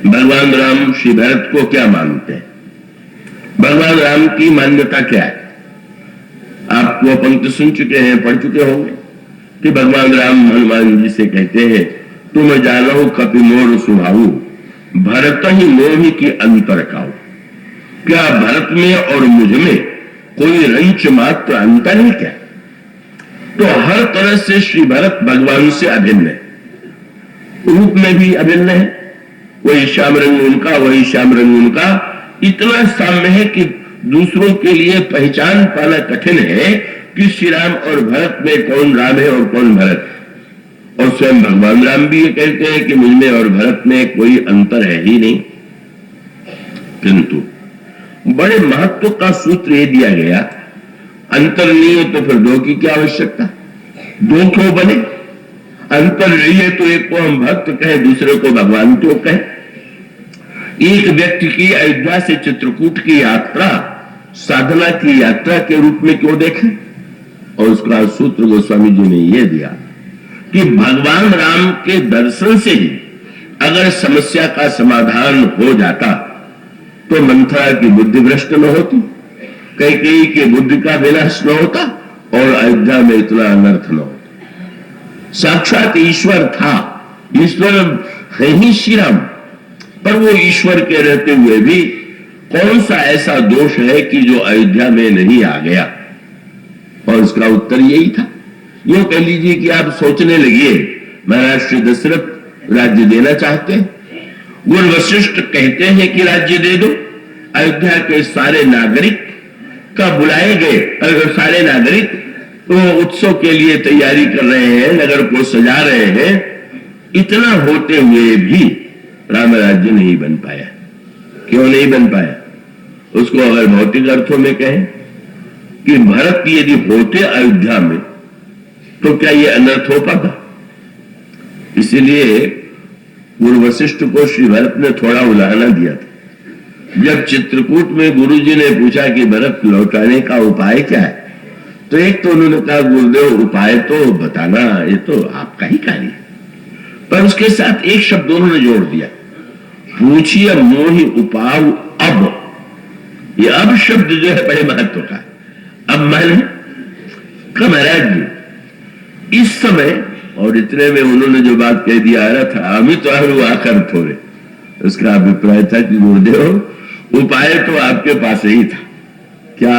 भगवान राम श्री भरत को क्या मानते हैं, भगवान राम की मान्यता क्या है। आप वो पंक्ति सुन चुके हैं, पढ़ चुके होंगे कि भगवान राम हनुमान जी से कहते हैं, तुम जानो कपि मोर सुभाऊ, भरत ही मोहि की अंतर काऊ। क्या भरत में और मुझ में कोई रंच मात्र अंतर है क्या। तो हर तरह से श्री भरत भगवान से अभिन्न है, रूप में भी अभिन्न है, वही श्याम रंग उनका, वही श्याम रंग उनका, इतना साम्य है कि दूसरों के लिए पहचान पाना कठिन है कि श्री राम और भरत में कौन राम है और कौन भरत है। और स्वयं भगवान राम भी ये कहते हैं कि मुझ में और भरत में कोई अंतर है ही नहीं। किंतु बड़े महत्व का सूत्र ये दिया गया, अंतर नहीं है तो फिर दो की क्या आवश्यकता, दो क्यों बने। अंतर नहीं है तो एक को हम भक्त कहें, दूसरे को भगवान क्यों कहें। एक व्यक्ति की अयोध्या से चित्रकूट की यात्रा साधना की यात्रा के रूप में क्यों देखें। और उसका सूत्र गोस्वामी जी ने यह दिया कि भगवान राम के दर्शन से ही अगर समस्या का समाधान हो जाता तो मंथरा की बुद्धि भ्रष्ट न होती, कैकेयी की बुद्धि का विनाश न होता और अयोध्या में इतना अनर्थ न होता। साक्षात ईश्वर था, ईश्वर है ही श्री राम, पर वो ईश्वर के रहते हुए भी कौन सा ऐसा दोष है कि जो अयोध्या में नहीं आ गया। और उसका उत्तर यही था। यूं कह लीजिए कि आप सोचने लगिए, महाराज श्री दशरथ राज्य देना चाहते हैं, गुरु वशिष्ठ कहते हैं कि राज्य दे दो। अयोध्या के सारे नागरिक का बुलाए गए, अगर सारे नागरिक तो उत्सव के लिए तैयारी कर रहे हैं, नगर को सजा रहे हैं, इतना होते हुए भी राम राज्य नहीं बन पाया। क्यों नहीं बन पाया। उसको अगर भौतिक अर्थों में कहें कि भरत यदि होते अयोध्या में तो क्या ये अनर्थ हो पाता। इसीलिए गुरु वशिष्ठ को श्री भरत ने थोड़ा उलाहना दिया था। जब चित्रकूट में गुरुजी ने पूछा कि भरत लौटाने का उपाय क्या है, तो एक तो उन्होंने कहा, गुरुदेव उपाय तो बताना ये तो आपका ही कार्य है। पर उसके साथ एक शब्द उन्होंने जोड़ दिया, पूछिए मोहि उपाय अब। ये अब शब्द जो है बड़े महत्व का है। अब माने महाराज जी इस समय, और इतने में उन्होंने जो बात कह दिया आ रहा था, अमित आकर थोड़े, उसका अभिप्राय था कि गुरुदेव उपाय तो आपके पास ही था। क्या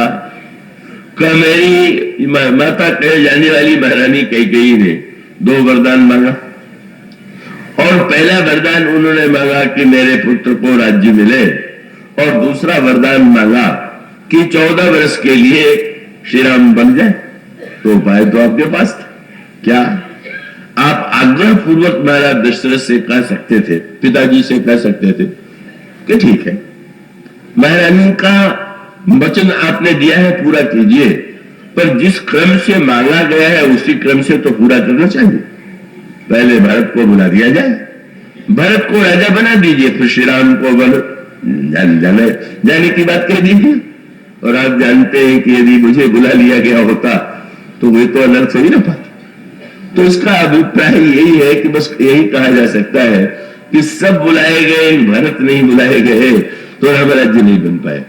मेरी माता कहे जाने वाली महारानी कैकेयी ने 2 वरदान मांगा, और पहला वरदान उन्होंने मांगा कि मेरे पुत्र को राज्य मिले, और दूसरा वरदान मांगा कि 14 वर्ष के लिए श्री राम बन जाए। तो उपाय तो आपके पास था। क्या आप आग्रह पूर्वक महाराज दशरथ से कह सकते थे, पिताजी से कह सकते थे कि ठीक है, महारानी का वचन आपने दिया है, पूरा कीजिए, पर जिस क्रम से मांगा गया है उसी क्रम से तो पूरा करना चाहिए। पहले भरत को बुला दिया जाए, भरत को राजा बना दीजिए, फिर श्री राम को जाने की बात कह दीजिए। और आप जानते हैं कि यदि मुझे बुला लिया गया होता तो वे तो अनर्थ हो ही ना पाता। तो इसका अभिप्राय यही है कि बस यही कहा जा सकता है कि सब बुलाए गए, भरत नहीं बुलाए गए तो राम राज्य नहीं बन पाए।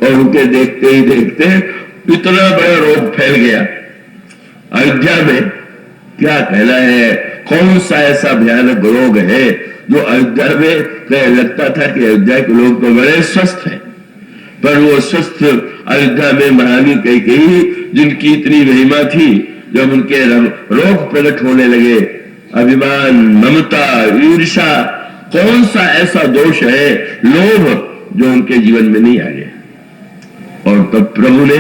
और उनके देखते ही देखते इतना बड़ा रोग फैल गया अयोध्या में, क्या कहना है। कौन सा ऐसा भयानक रोग है जो अयोध्या में लगता था कि अयोध्या के लोग तो बड़े स्वस्थ हैं, पर वो स्वस्थ अयोध्या में महारानी कैकेयी, जिनकी इतनी महिमा थी, जब उनके रोग प्रकट होने लगे, अभिमान, ममता, ईर्ष्या, कौन सा ऐसा दोष है, लोभ, जो उनके जीवन में नहीं आ गया। और तब प्रभु ने,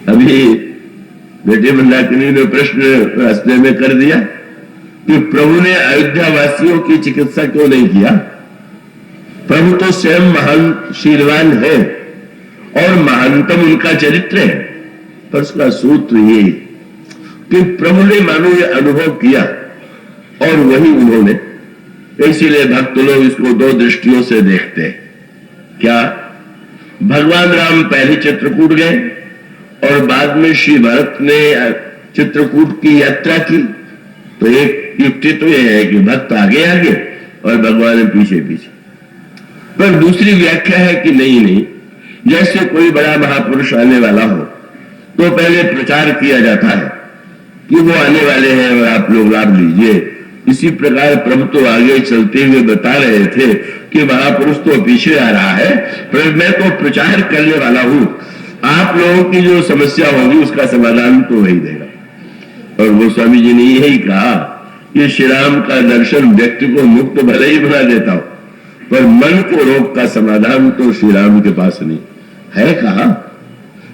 अभी बेटे मंदाकिनी ने प्रश्न रास्ते में कर दिया कि प्रभु ने अयोध्या वासियों की चिकित्सा क्यों नहीं किया। प्रभु तो स्वयं महान शीलवान है और महानतम उनका चरित्र है, पर उसका सूत्र ये कि प्रभु ने मानो ये अनुभव किया और वही उन्होंने। इसीलिए भक्त लोग इसको 2 दृष्टियों से देखते हैं। क्या भगवान राम पहले चित्रकूट गए और बाद में श्री भरत ने चित्रकूट की यात्रा की, तो एक युक्ति तो यह है कि भक्त आगे आगे और भगवान है पीछे पीछे। पर दूसरी व्याख्या है कि नहीं, जैसे कोई बड़ा महापुरुष आने वाला हो तो पहले प्रचार किया जाता है कि वो आने वाले हैं और आप लोग लाभ लीजिए। इसी प्रकार प्रभु तो आगे चलते हुए बता रहे थे कि महापुरुष तो पीछे आ रहा है, पर मैं तो प्रचार करने वाला हूं, आप लोगों की जो समस्या होगी उसका समाधान तो वही देगा। और वो स्वामी जी ने यही कहा कि श्री राम का दर्शन व्यक्ति को मुक्त भले ही बना देता हो, पर मन को रोग का समाधान तो श्री राम के पास नहीं है। कहा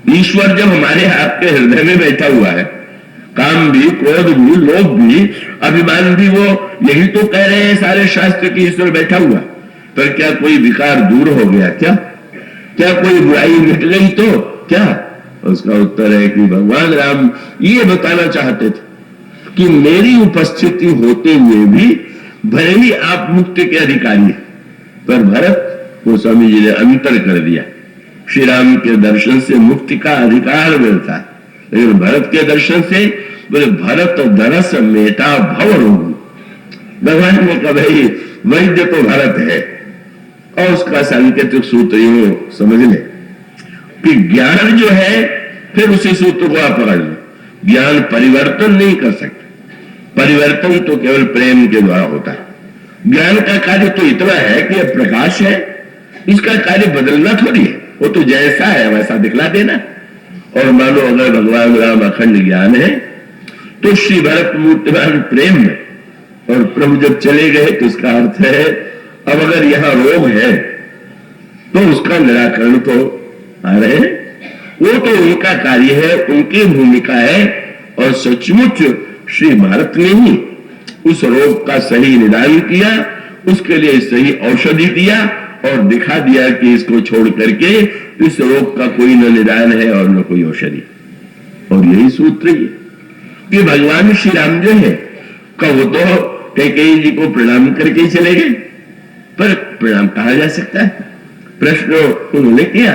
ईश्वर जब हमारे आपके हृदय में बैठा हुआ है, काम भी, क्रोध भी, लोभ भी, अभिमान भी, वो यही तो कह रहे हैं सारे शास्त्र की ईश्वर बैठा हुआ। पर क्या कोई विकार दूर हो गया? क्या कोई बुराई मिट गई? तो क्या? उसका उत्तर है कि भगवान राम ये बताना चाहते थे कि मेरी उपस्थिति होते हुए भी भले ही आप मुक्ति के अधिकारी हैं, पर भरत को स्वामी जी ने अंतर कर दिया। श्री राम के दर्शन से मुक्ति का अधिकार मिलता है, लेकिन भरत के दर्शन से बोले भरत दरस मेटा भव रोग। भगवान ने कहा भाई वैद्य तो भरत है, और उसका सांकेतिक सूत्र यूं समझ ले कि ज्ञान जो है, फिर उसी सूत्र को आप पकड़ लो, ज्ञान परिवर्तन नहीं कर सकता, परिवर्तन तो केवल प्रेम के द्वारा होता है। ज्ञान का कार्य तो इतना है कि प्रकाश है, इसका कार्य बदलना थोड़ी है, वो तो जैसा है वैसा दिखला देना। और मानो अगर भगवान राम अखंड ज्ञान है तो श्री भरत मूर्तिमान प्रेम में, और प्रभु जब चले गए तो इसका अर्थ है अब अगर यहां रोग है तो उसका निराकरण तो आ रहे हैं, वो तो उनका कार्य है, उनकी भूमिका है। और सचमुच श्री भारत ने ही उस रोग का सही निदान किया, उसके लिए सही औषधि दिया और दिखा दिया कि इसको छोड़ करके इस रोग का कोई न निदान है और न कोई औषधि। और यही सूत्र है कि भगवान श्री राम जो है कहो तो कैकेयी जी को प्रणाम करके चले गए, पर प्रणाम कहा जा सकता है? प्रश्न उन्होंने किया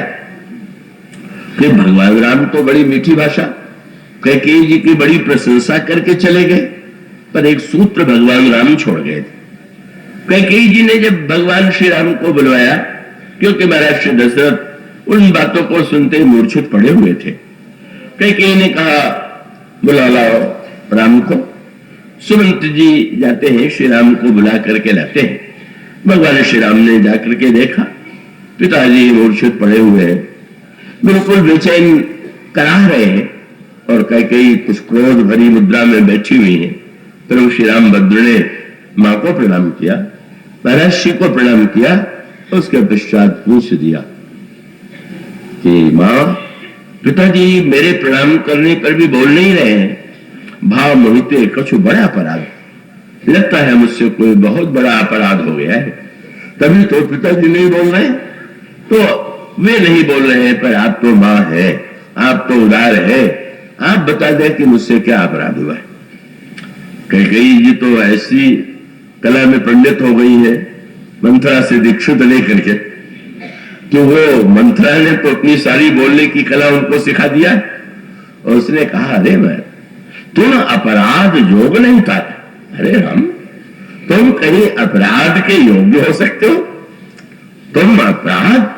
कि भगवान राम तो बड़ी मीठी भाषा, कैकेयी जी की बड़ी प्रशंसा करके चले गए, पर एक सूत्र भगवान राम छोड़ गए थे। कैकेयी जी ने जब भगवान श्री राम को बुलवाया, क्योंकि महाराज श्री दशरथ उन बातों को सुनते ही मूर्छित पड़े हुए थे, कैकेयी ने कहा बुला लाओ राम को। सुमंत जी जाते हैं, श्री राम को बुला करके लाते हैं। भगवान श्री राम ने जाकर के देखा पिताजी मूर्छित पड़े हुए हैं, बिल्कुल बेचैन करा रहे हैं, और कैकेयी कुछ क्रोध भरी मुद्रा में बैठी हुई है। प्रभु श्री राम भद्र ने मां को प्रणाम किया, महाराज श्री को प्रणाम किया, उसके पश्चात पूछ दिया कि मां पिताजी मेरे प्रणाम करने पर भी बोल नहीं रहे हैं, भाव मोहिते कछु बड़ा अपराध, लगता है मुझसे कोई बहुत बड़ा अपराध हो गया है, तभी तो पिताजी नहीं बोल रहे। तो वे नहीं बोल रहे हैं, पर आप तो मां है, आप तो उदार है, आप बता दें कि मुझसे क्या अपराध हुआ है। कैकेयी जी तो ऐसी कला में पंडित हो गई है, मंथरा से दीक्षित लेकर के, तो वो मंथरा ने तो अपनी सारी बोलने की कला उनको सिखा दिया। और उसने कहा अरे मैं तुम अपराध योग नहीं था, अरे हम तुम कहीं अपराध के योग्य हो सकते हो? तुम अपराध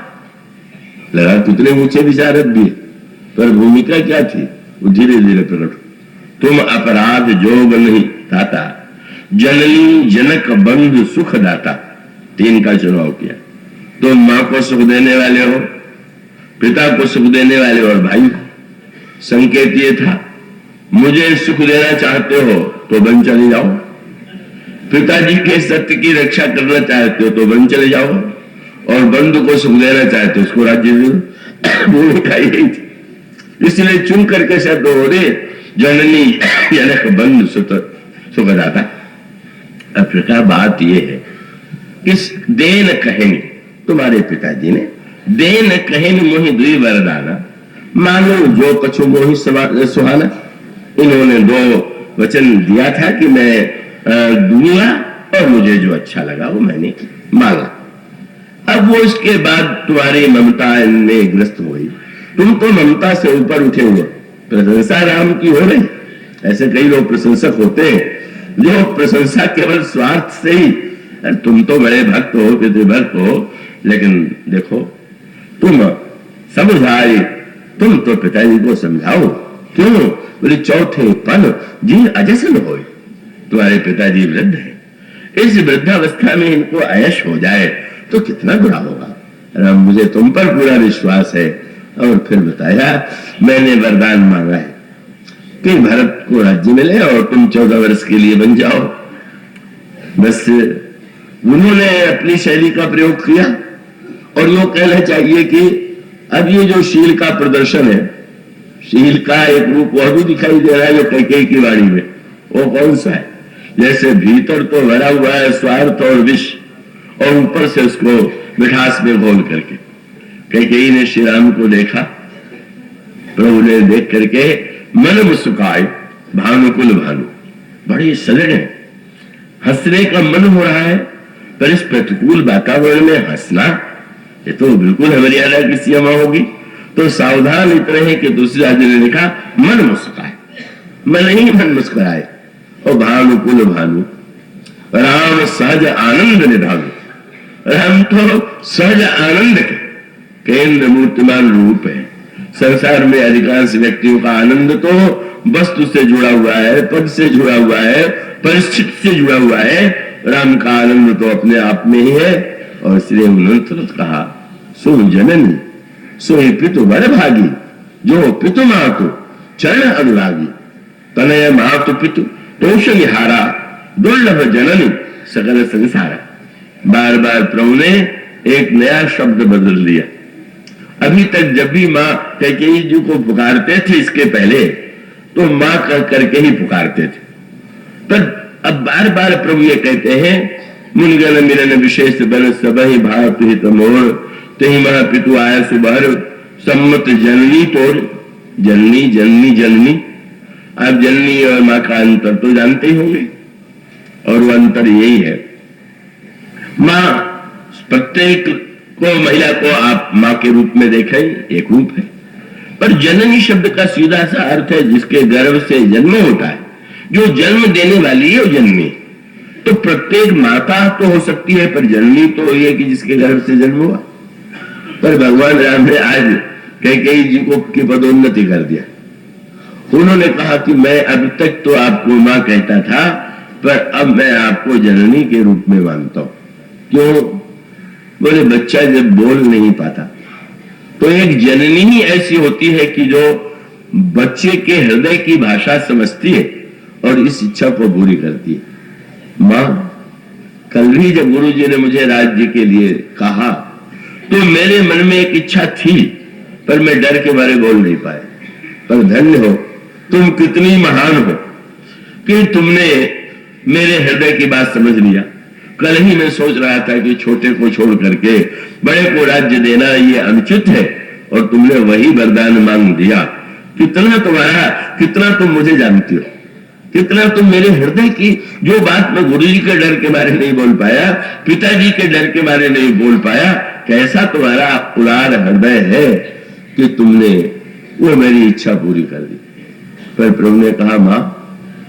लगा कितने ऊंचे विचारक भी, पर भूमिका क्या थी वो धीरे धीरे प्रकट। तुम अपराध जोग नहीं दाता, जननी जनक बंधु सुख दाता, 3 का चुनाव किया। तुम मां को सुख देने वाले हो, पिता को सुख देने वाले हो, और भाई को। संकेत ये था मुझे सुख देना चाहते हो तो बन चले जाओ, पिताजी के सत्य की रक्षा करना चाहते हो तो बन चले जाओ, और बंधु को सुख देना चाहते हो उसको राज्य दे दो। भूमिका यही थी, इसलिए चुन करके शब्द हो रहे जननी जनक बंधु सुखदाता। अब प्रकार बात यह है इस देन कहनी तुम्हारे पिताजी ने देन कहन मोहि दुई वरदाना, मानो जो कछु मोहि सुहाना। इन्होंने 2 वचन दिया था कि मैं दूंगा, और मुझे जो अच्छा लगा वो मैंने मांगा। अब वो इसके बाद तुम्हारी ममता में ग्रस्त हो गई, तुम तो ममता से ऊपर उठे हुए, प्रशंसा राम की हो रही। ऐसे कई लोग प्रशंसक होते हैं जो प्रशंसा केवल स्वार्थ से ही अरे तुम तो बड़े भक्त हो, पितृभक्त हो, लेकिन देखो तुम समझाए, तुम तो पिताजी को समझाओ। क्यों? बोले चौथे पल जी अजसन हो, तुम्हारे पिताजी वृद्ध है, इस वृद्धावस्था में इनको अयश हो जाए तो कितना बुरा होगा। राम मुझे तुम पर पूरा विश्वास है। और फिर बताया मैंने वरदान मांगा है कि भरत को राज्य मिले और तुम 14 वर्ष के लिए बन जाओ। बस उन्होंने अपनी शैली का प्रयोग किया और यो कहना चाहिए कि अब ये जो शील का प्रदर्शन है, शील का एक रूप वह भी दिखाई दे रहा है जो कैकेयी की वाणी में। वो कौन सा है? जैसे भीतर तो भरा हुआ है स्वार्थ और विष, और ऊपर से उसको मिठास में घोल करके। कैकेयी ने श्री राम को देखा, प्रभु ने देख करके मन मुस्काए भानुकुल भानु, बड़े सजग है, हंसने का मन हो रहा है, पर इस प्रतिकूल वातावरण में हंसना ये तो बिल्कुल मर्यादा की सीमा होगी। तो सावधान इतने हैं कि दूसरे आदमी ने लिखा मन मुस्काए, मन ही मन मुस्कुराए। और भानुकुल भानु, राम सहज आनंद निधानु, राम तो सहज आनंद के केंद्र मूर्तिमान रूप है। संसार में अधिकांश व्यक्तियों का आनंद तो वस्तु से जुड़ा हुआ है, पद से जुड़ा हुआ है, परिस्थिति से जुड़ा हुआ है। राम का आनंद तो अपने आप में ही है। और श्री तुरंत कहा सो जननी सोई पितु बड़ भागी, जो पितु मातु चरण अनुरागी, तनय मातु पितु तोष विहारा, दुर्लभ जननी सकल संसारा। बार बार प्रभु ने एक नया शब्द बदल दिया। अभी तक जब भी माँ कैकेयी जी को पुकारते थे इसके पहले तो माँ कह करके ही पुकारते थे, पर अब बार बार प्रभु ये कहते हैं मुनिगण मिलन विशेष बन सबहि भात हित मोर, तेहि महा पितु आय सुबर सम्मत जननी तोर। जननी जननी जननी, आप जननी और माँ का अंतर तो जानते ही होंगे, और वो अंतर यही है, माँ प्रत्येक को महिला को आप माँ के रूप में देखें, एक रूप है, पर जननी शब्द का सीधा सा अर्थ है जिसके गर्भ से जन्म होता है, जो जन्म देने वाली है वो जननी। तो प्रत्येक माता तो हो सकती है, पर जननी तो ये कि जिसके गर्भ से जन्म हुआ। पर भगवान राम ने आज कैकेयी जी को की पदोन्नति कर दिया। उन्होंने कहा कि मैं अब तक तो आपको माँ कहता था, पर अब मैं आपको जननी के रूप में मानता हूं। क्यों? बोले बच्चा जब बोल नहीं पाता तो एक जननी ही ऐसी होती है कि जो बच्चे के हृदय की भाषा समझती है और इस इच्छा को पूरी करती है। मां, कल भी जब गुरु जी ने मुझे राज्य के लिए कहा तो मेरे मन में एक इच्छा थी, पर मैं डर के बारे बोल नहीं पाया। पर धन्य हो तुम, कितनी महान हो कि तुमने मेरे हृदय की बात समझ लिया। कल ही मैं सोच रहा था कि छोटे को छोड़ करके बड़े को राज्य देना ये अनुचित है, और तुमने वही वरदान मांग दिया। कितना तुम्हारा, कितना तुम मुझे जानती हो, कितना तुम मेरे हृदय की जो बात मैं गुरु जी के डर के बारे नहीं बोल पाया, पिताजी के डर के बारे नहीं बोल पाया, कैसा तुम्हारा उदार हृदय है कि तुमने वो मेरी इच्छा पूरी कर दी। पर प्रभु ने कहा मां,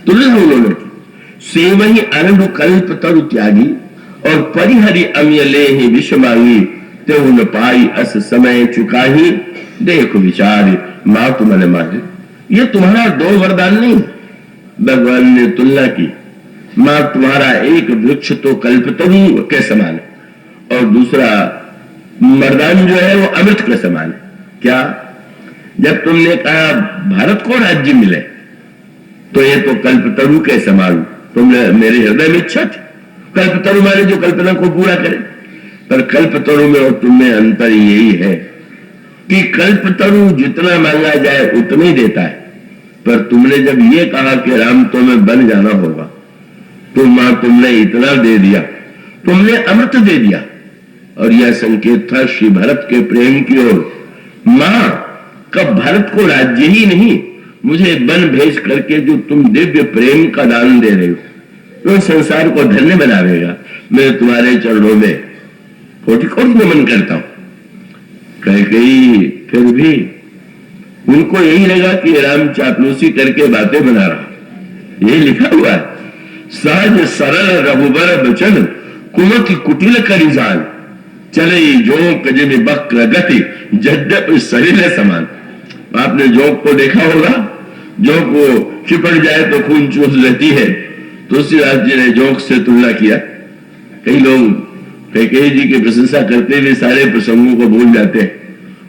तुलना उन्होंने की, सेव ही अरब कल्प तरु त्यागी, और परिहरि अम्यले ही विश्व मांगी, ते उन पाई अस समय चुका ही, देख विचार मातु मन माही। ये तुम्हारा दो वरदान नहीं, भगवान ने तुलना की। मां, तुम्हारा एक वृक्ष तो कल्पतरु के समान है, और दूसरा वरदान जो है वो अमृत के समान है। क्या? जब तुमने कहा भारत को राज्य मिले तो ये तो कल्पतरु के समान, तुमने मेरे हृदय में इच्छा थी। कल्पतरु माने जो कल्पना को पूरा करे, पर कल्पतरु में और तुमने अंतर यही है कि कल्पतरु जितना मांगा जाए उतना ही देता है, पर तुमने जब ये कहा कि राम तुम्हें बन जाना होगा, तो मां तुमने इतना दे दिया, तुमने अमृत दे दिया। और यह संकेत था श्री भरत के प्रेम की ओर। मां, कब भरत को राज्य ही नहीं, मुझे बन भेज करके जो तुम दिव्य प्रेम का दान दे रहे हो, तो संसार को धन्य बनावेगा। मैं तुम्हारे चरणों में कोटि कोटि नमन करता हूं। कैकेयी फिर भी उनको यही लगा कि राम चापलूसी करके बातें बना रहा, यही लिखा हुआ है, सहज सरल रघुबर बचन कुमति कुटिल करी जान, चले जोक जिम बक्र गति जद्यप शरीर समान। आपने जोक को देखा होगा, जोक को चिपट जाए तो खून चूस लेती है। तुलसीदास जी ने जोक से तुलना किया। कई लोग कैकेयी जी की प्रशंसा करते हुए सारे प्रसंगों को भूल जाते हैं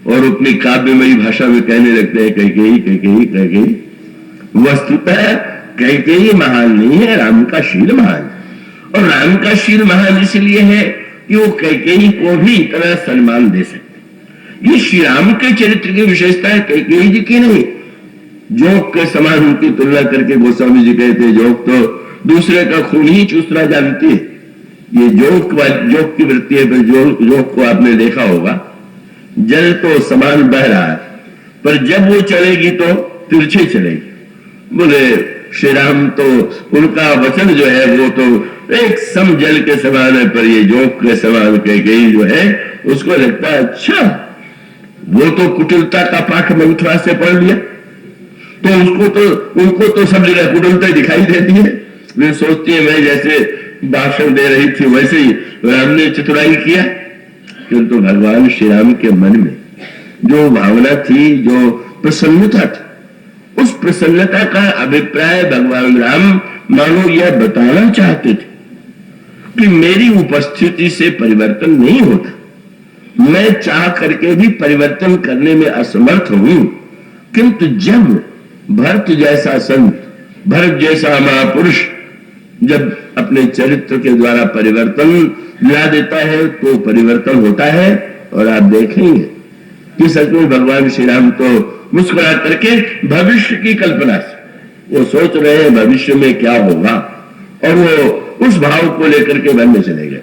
और अपनी काव्यमयी भाषा में कहने लगते हैं कैकेयी कैकेयी कैकेयी। वस्तुतः कैकेयी महान नहीं है, राम का शील महान। और राम का शील महान इसलिए है कि वो कैकेयी को भी इतना सम्मान दे सकते। ये श्री राम के चरित्र की विशेषता है, कैकेयी जी की नहीं। जोक के समान उनकी तुलना करके गोस्वामी जी कहते जोक तो दूसरे का खून ही चूसना जानती है। ये जोक की वृत्ति है। फिर जोक को आपने देखा होगा, जल तो समान बह रहा है पर जब वो चलेगी तो तिरछे चलेगी। बोले श्री राम तो उनका वचन जो है वो तो एक सम जल के समान है, पर ये जोक के समान कैकेयी जो है उसको लगता है अच्छा वो तो कुटिलता का पाठ मंथरा से पढ़ लिया, तो उनको तो सब जगह कुटिलता दिखाई देती है। वे सोचती है मैं जैसे भाषण दे रही थी वैसे ही राम ने चतुराई किया। किंतु भगवान श्री राम के मन में जो भावना थी, जो प्रसन्नता थी, उस प्रसन्नता का अभिप्राय भगवान राम मानो यह बताना चाहते थे कि मेरी उपस्थिति से परिवर्तन नहीं होता, मैं चाह करके भी परिवर्तन करने में असमर्थ हूं। किंतु जब भरत जैसा संत, भरत जैसा महापुरुष जब अपने चरित्र के द्वारा परिवर्तन ला देता है तो परिवर्तन होता है। और आप देखेंगे कि सच में भगवान श्री राम तो मुस्कुरा करके भविष्य की कल्पना से वो सोच रहे हैं भविष्य में क्या होगा और वो उस भाव को लेकर के वन में चले गए।